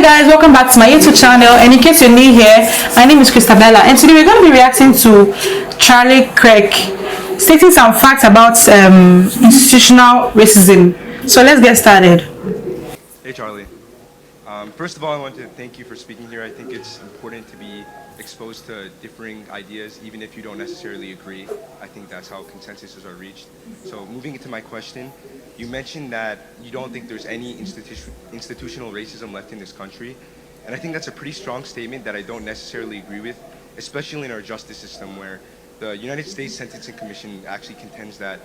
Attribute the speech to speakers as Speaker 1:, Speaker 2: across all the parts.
Speaker 1: guys, welcome back to my YouTube channel. And in case you're new here, my name is Christabella, and today we're going to be reacting to Kirk stating some facts about institutional racism. So let's get started.
Speaker 2: Hey Charlie. First of all, I want to thank you for speaking here. I think it's important to be exposed to differing ideas, even if you don't necessarily agree. I think that's how consensuses are reached. So moving into my question, you mentioned that you don't think there's any institutional racism left in this country. And I think that's a pretty strong statement that I don't necessarily agree with, especially in our justice system where the United States Sentencing Commission actually contends that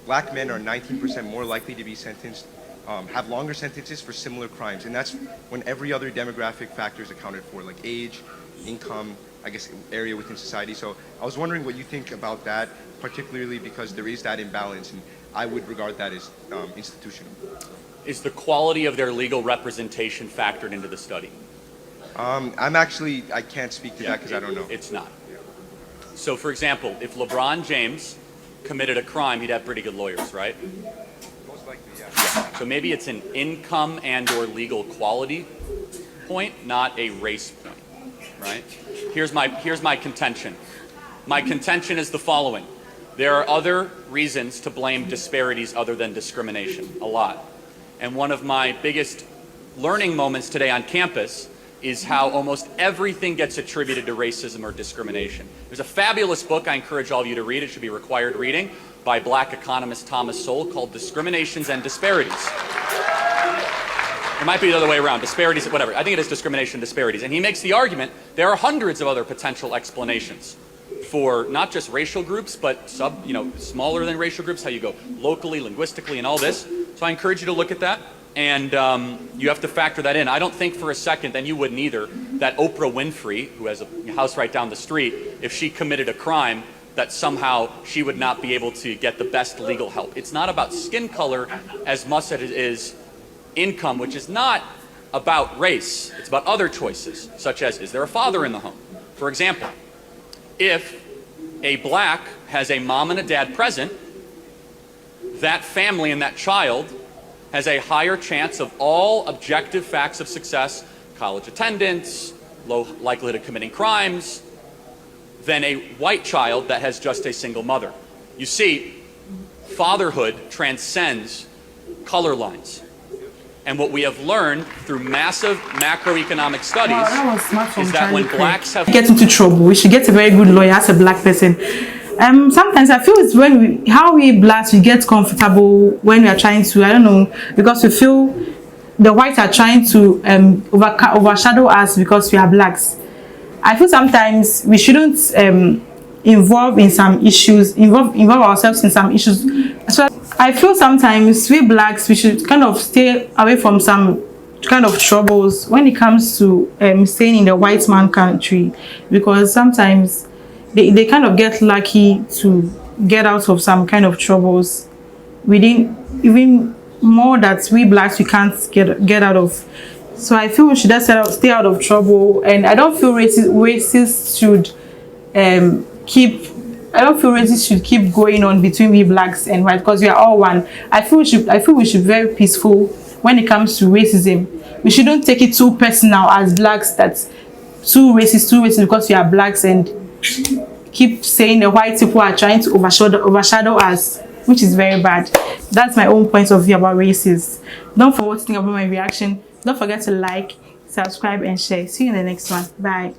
Speaker 2: black men are 19% more likely to be sentenced, have longer sentences for similar crimes, and that's when every other demographic factor is accounted for, like age, income, I guess area within society. So I was wondering what you think about that, particularly because there is that imbalance, and I would regard that as institutional.
Speaker 3: Is the quality of their legal representation factored into the study?
Speaker 2: I can't speak to that because I don't know.
Speaker 3: It's not. Yeah. So for example, if LeBron James committed a crime, he'd have pretty good lawyers, right?
Speaker 2: Most likely, yeah.
Speaker 3: So maybe it's an income and or legal quality point, not a race point, right? Here's my contention. My contention is the following. There are other reasons to blame disparities other than discrimination, a lot. And one of my biggest learning moments today on campus is how almost everything gets attributed to racism or discrimination. There's a fabulous book I encourage all of you to read. It should be required reading by black economist Thomas Sowell called Discriminations and Disparities. It might be the other way around, disparities, whatever. I think it is discrimination, disparities. And he makes the argument there are hundreds of other potential explanations for not just racial groups, but smaller than racial groups, how you go locally, linguistically, and all this. So I encourage you to look at that. And you have to factor that in. I don't think for a second, and you wouldn't either, that Oprah Winfrey, who has a house right down the street, if she committed a crime, that somehow she would not be able to get the best legal help. It's not about skin color as much as it is income, which is not about race. It's about other choices, such as, is there a father in the home? For example, if a black has a mom and a dad present, that family and that child has a higher chance of all objective facts of success, college attendance, low likelihood of committing crimes, than a white child that has just a single mother. You see, fatherhood transcends color lines. And what we have learned through massive macroeconomic studies is that when blacks have...
Speaker 1: Get into trouble, we should get a very good lawyer as a black person. Sometimes I feel it's when how we blacks, we get comfortable when we are trying to, I don't know, because we feel the whites are trying to overshadow us because we are blacks. I feel sometimes we shouldn't involve ourselves in some issues. So I feel sometimes we blacks, we should kind of stay away from some kind of troubles when it comes to staying in the white man country, because sometimes they kind of get lucky to get out of some kind of troubles within even more that we blacks we can't get out of. So I feel we should just stay out of trouble, and I don't feel racists should keep going on between we blacks and white, because we are all one. I feel we should be very peaceful when it comes to racism. We shouldn't take it too personal as blacks, that's too racist because we are blacks, and keep saying the white people are trying to overshadow us, which is very bad. That's my own point of view about racism. Don't forget to think about my reaction. Don't forget to like, subscribe, and share. See you in the next one. Bye.